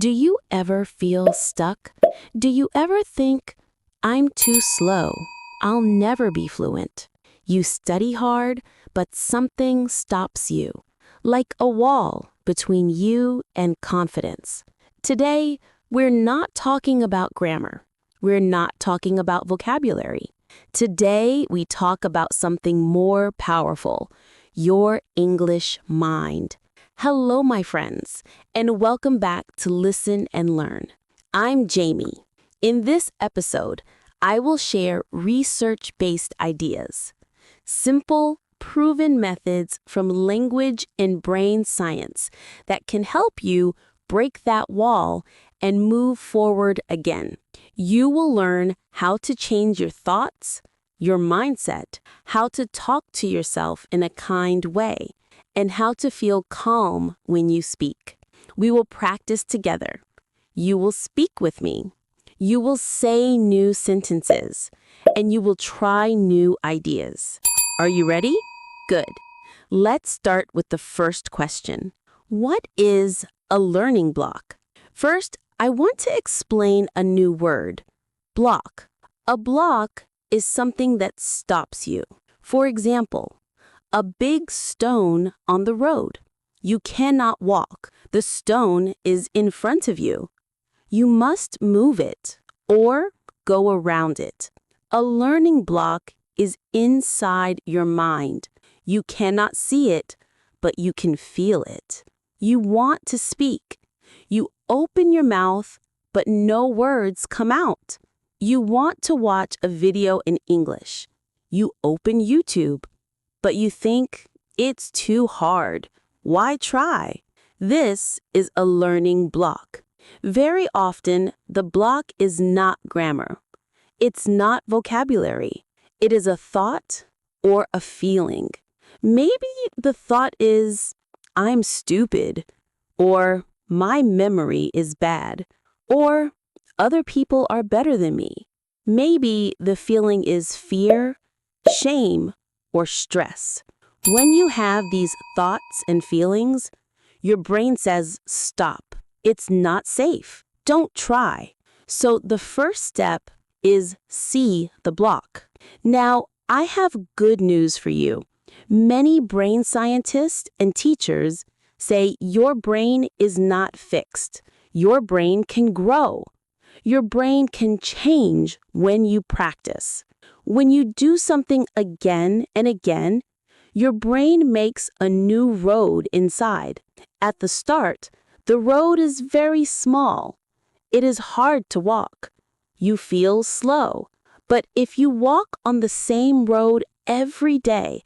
Do you ever feel stuck? Do you ever think, I'm too slow, I'll never be fluent? You study hard, but something stops you, like a wall between you and confidence. Today, we're not talking about grammar. We're not talking about vocabulary. Today, we talk about something more powerful, your English mind. Hello, my friends, and welcome back to Listen and Learn. I'm Jamie. In this episode, I will share research-based ideas, simple, proven methods from language and brain science that can help you break that wall and move forward again. You will learn how to change your thoughts, your mindset, how to talk to yourself in a kind way, and how to feel calm when you speak. We will practice together. You will speak with me. You will say new sentences, and you will try new ideas. Are you ready? Good. Let's start with the first question. What is a learning block? First, I want to explain a new word, block. A block is something that stops you. For example, a big stone on the road. You cannot walk. The stone is in front of you. You must move it or go around it. A learning block is inside your mind. You cannot see it, but you can feel it. You want to speak. You open your mouth, but no words come out. You want to watch a video in English. You open YouTube, but you think it's too hard. Why try? This is a learning block. Very often, the block is not grammar. It's not vocabulary. It is a thought or a feeling. Maybe the thought is, I'm stupid, or my memory is bad, or other people are better than me. Maybe the feeling is fear, shame, or stress. When you have these thoughts and feelings, your brain says, stop. It's not safe. Don't try. So the first step is see the block. Now, I have good news for you. Many brain scientists and teachers say your brain is not fixed. Your brain can grow. Your brain can change when you practice. When you do something again and again, your brain makes a new road inside. At the start, the road is very small. It is hard to walk. You feel slow. But if you walk on the same road every day,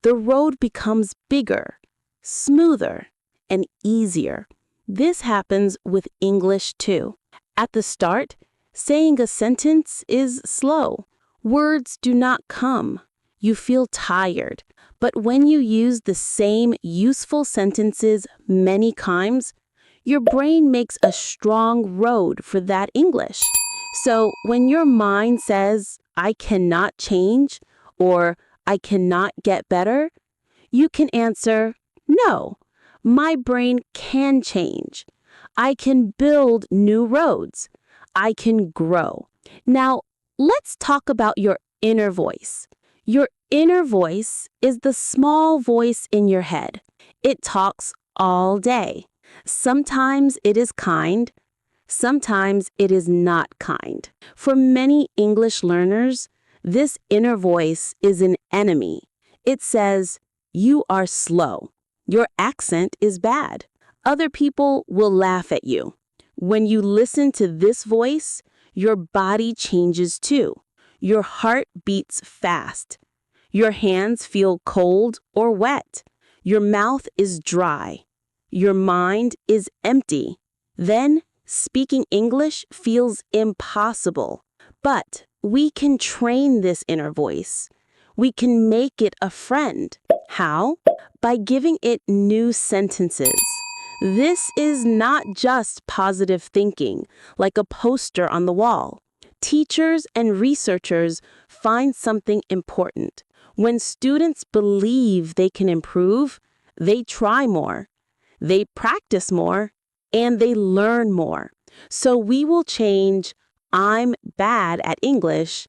the road becomes bigger, smoother, and easier. This happens with English too. At the start, saying a sentence is slow. Words do not come. You feel tired. But when you use the same useful sentences many times, your brain makes a strong road for that English. So when your mind says, I cannot change, or I cannot get better, you can answer, no, my brain can change. I can build new roads. I can grow. Now, let's talk about your inner voice. Your inner voice is the small voice in your head. It talks all day. Sometimes it is kind. Sometimes it is not kind. For many English learners, this inner voice is an enemy. It says, you are slow. Your accent is bad. Other people will laugh at you. When you listen to this voice, your body changes too. Your heart beats fast. Your hands feel cold or wet. Your mouth is dry. Your mind is empty. Then, speaking English feels impossible. But we can train this inner voice. We can make it a friend. How? By giving it new sentences. This is not just positive thinking, like a poster on the wall. Teachers and researchers find something important. When students believe they can improve, they try more. They practice more, and they learn more. So we will change I'm bad at English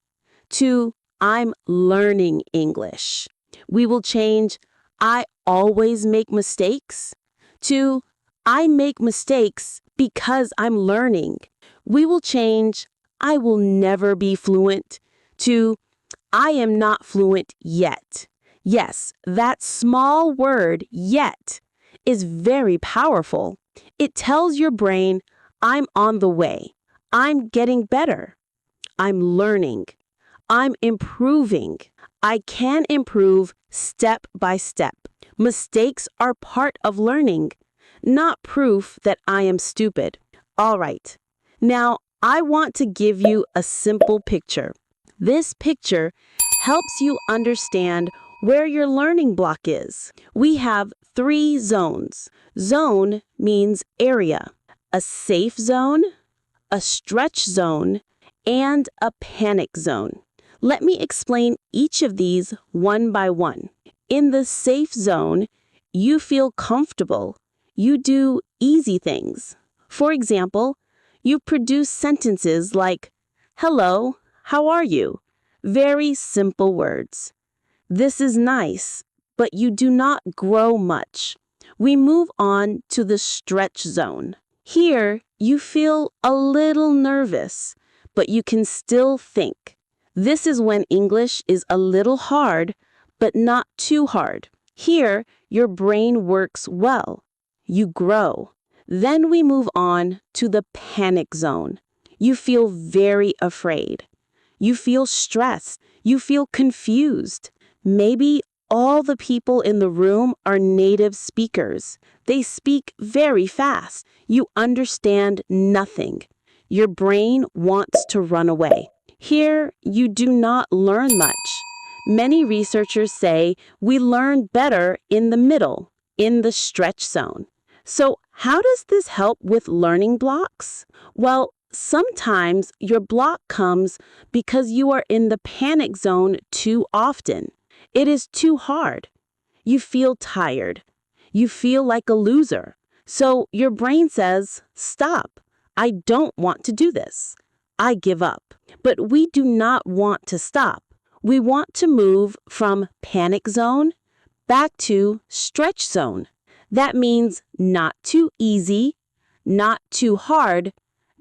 to I'm learning English. We will change I always make mistakes to I make mistakes because I'm learning. We will change I will never be fluent to I am not fluent yet. Yes, that small word yet is very powerful. It tells your brain, I'm on the way. I'm getting better. I'm learning. I'm improving. I can improve step by step. Mistakes are part of learning, not proof that I am stupid. All right. Now, I want to give you a simple picture. This picture helps you understand where your learning block is. We have 3 zones. Zone means area, a safe zone, a stretch zone, and a panic zone. Let me explain each of these one by one. In the safe zone, you feel comfortable. You do easy things. For example, you produce sentences like, hello, how are you? Very simple words. This is nice, but you do not grow much. We move on to the stretch zone. Here, you feel a little nervous, but you can still think. This is when English is a little hard, but not too hard. Here, your brain works well. You grow. Then we move on to the panic zone. You feel very afraid. You feel stressed. You feel confused. Maybe all the people in the room are native speakers. They speak very fast. You understand nothing. Your brain wants to run away. Here, you do not learn much. Many researchers say we learn better in the middle, in the stretch zone. So, how does this help with learning blocks? Well, sometimes your block comes because you are in the panic zone too often. It is too hard. You feel tired. You feel like a loser. So your brain says, stop. I don't want to do this. I give up. But we do not want to stop. We want to move from panic zone back to stretch zone. That means not too easy, not too hard,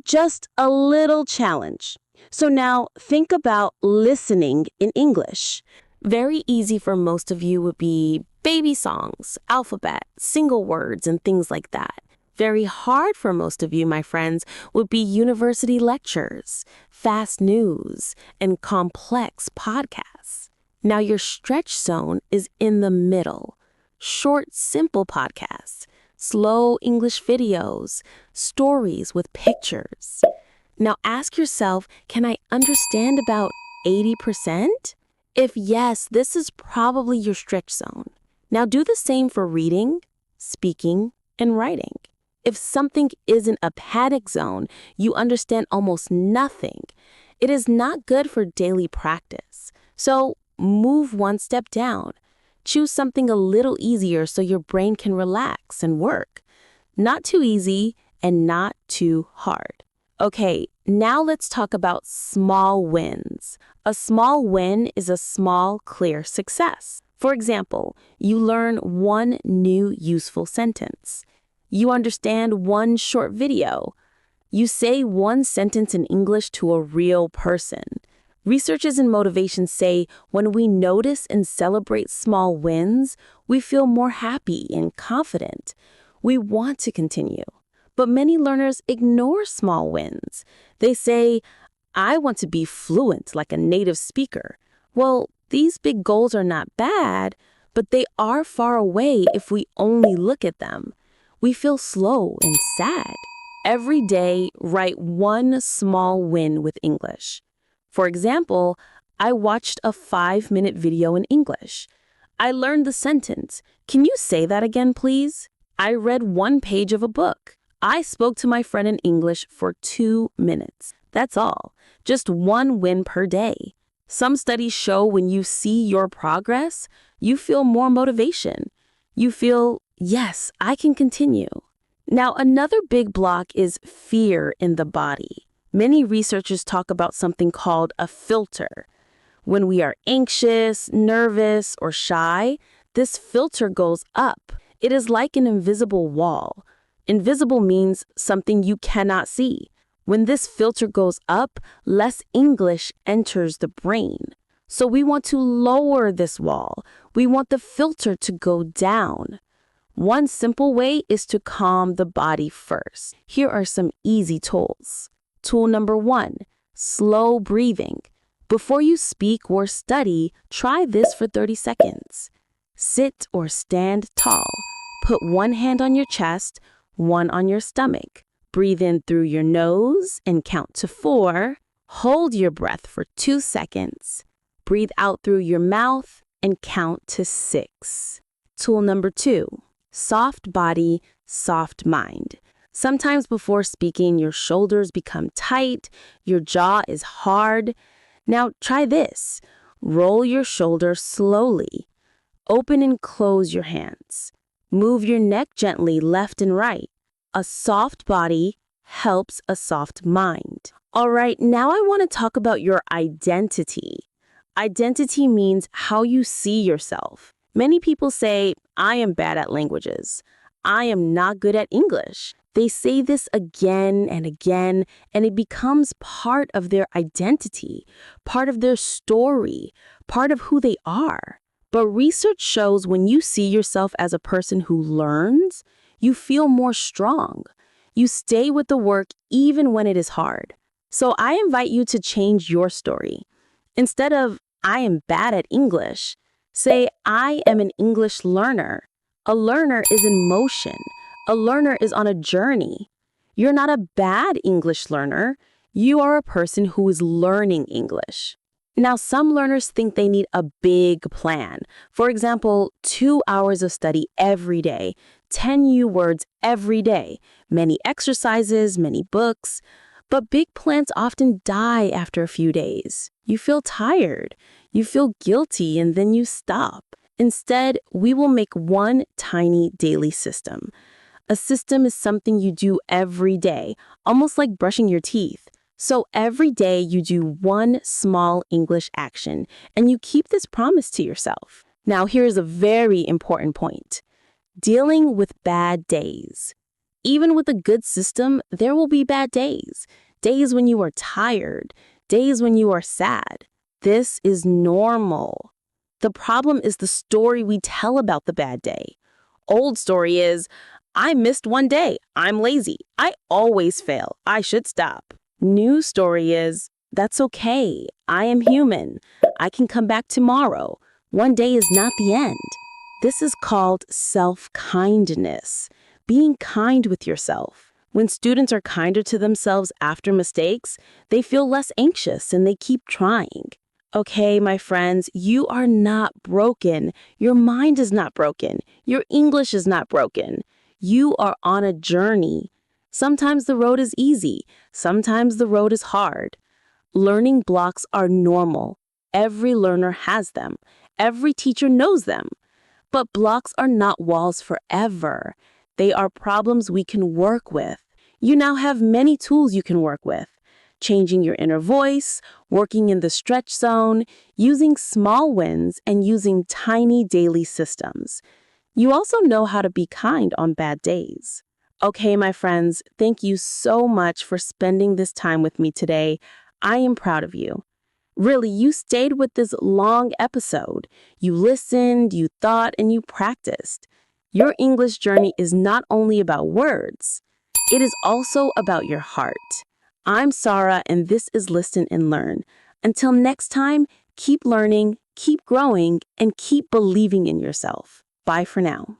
just a little challenge. So now think about listening in English. Very easy for most of you would be baby songs, alphabet, single words, and things like that. Very hard for most of you, my friends, would be university lectures, fast news, and complex podcasts. Now your stretch zone is in the middle. Short, simple podcasts, slow English videos, stories with pictures. Now ask yourself, can I understand about 80%? If yes, this is probably your stretch zone. Now do the same for reading, speaking, and writing. If something isn't a panic zone, you understand almost nothing. It is not good for daily practice. So move one step down. Choose something a little easier so your brain can relax and work. Not too easy and not too hard. Okay, now let's talk about small wins. A small win is a small, clear success. For example, you learn one new useful sentence. You understand one short video. You say one sentence in English to a real person. Researchers in motivation say when we notice and celebrate small wins, we feel more happy and confident. We want to continue. But many learners ignore small wins. They say, I want to be fluent like a native speaker. Well, these big goals are not bad, but they are far away if we only look at them. We feel slow and sad. Every day, write one small win with English. For example, I watched a 5-minute video in English. I learned the sentence, can you say that again, please? I read one page of a book. I spoke to my friend in English for 2 minutes. That's all. Just one win per day. Some studies show when you see your progress, you feel more motivation. You feel, yes, I can continue. Now, another big block is fear in the body. Many researchers talk about something called a filter. When we are anxious, nervous, or shy, this filter goes up. It is like an invisible wall. Invisible means something you cannot see. When this filter goes up, less English enters the brain. So we want to lower this wall. We want the filter to go down. One simple way is to calm the body first. Here are some easy tools. Tool number 1, slow breathing. Before you speak or study, try this for 30 seconds. Sit or stand tall. Put one hand on your chest, one on your stomach. Breathe in through your nose and count to 4. Hold your breath for 2 seconds. Breathe out through your mouth and count to 6. Tool number 2, soft body, soft mind. Sometimes before speaking, your shoulders become tight, your jaw is hard. Now try this. Roll your shoulders slowly. Open and close your hands. Move your neck gently left and right. A soft body helps a soft mind. All right, now I want to talk about your identity. Identity means how you see yourself. Many people say, I am bad at languages. I am not good at English. They say this again and again, and it becomes part of their identity, part of their story, part of who they are. But research shows when you see yourself as a person who learns, you feel more strong. You stay with the work even when it is hard. So I invite you to change your story. Instead of, I am bad at English, say, I am an English learner. A learner is in motion. A learner is on a journey. You're not a bad English learner. You are a person who is learning English. Now, some learners think they need a big plan. For example, 2 hours of study every day, 10 new words every day, many exercises, many books. But big plans often die after a few days. You feel tired, you feel guilty, and then you stop. Instead, we will make one tiny daily system. A system is something you do every day, almost like brushing your teeth. So every day you do one small English action, and you keep this promise to yourself. Now, here's a very important point. Dealing with bad days. Even with a good system, there will be bad days. Days when you are tired, days when you are sad. This is normal. The problem is the story we tell about the bad day. Old story is, I missed one day. I'm lazy. I always fail. I should stop. New story is, that's okay. I am human. I can come back tomorrow. One day is not the end. This is called self-kindness, being kind with yourself. When students are kinder to themselves after mistakes, they feel less anxious and they keep trying. Okay, my friends, you are not broken. Your mind is not broken. Your English is not broken. You are on a journey. Sometimes the road is easy. Sometimes the road is hard. Learning blocks are normal. Every learner has them. Every teacher knows them. But blocks are not walls forever. They are problems we can work with. You now have many tools you can work with. Changing your inner voice, working in the stretch zone, using small wins, and using tiny daily systems. You also know how to be kind on bad days. Okay, my friends, thank you so much for spending this time with me today. I am proud of you. Really, you stayed with this long episode. You listened, you thought, and you practiced. Your English journey is not only about words, it is also about your heart. I'm Sarah, and this is Listen and Learn. Until next time, keep learning, keep growing, and keep believing in yourself. Bye for now.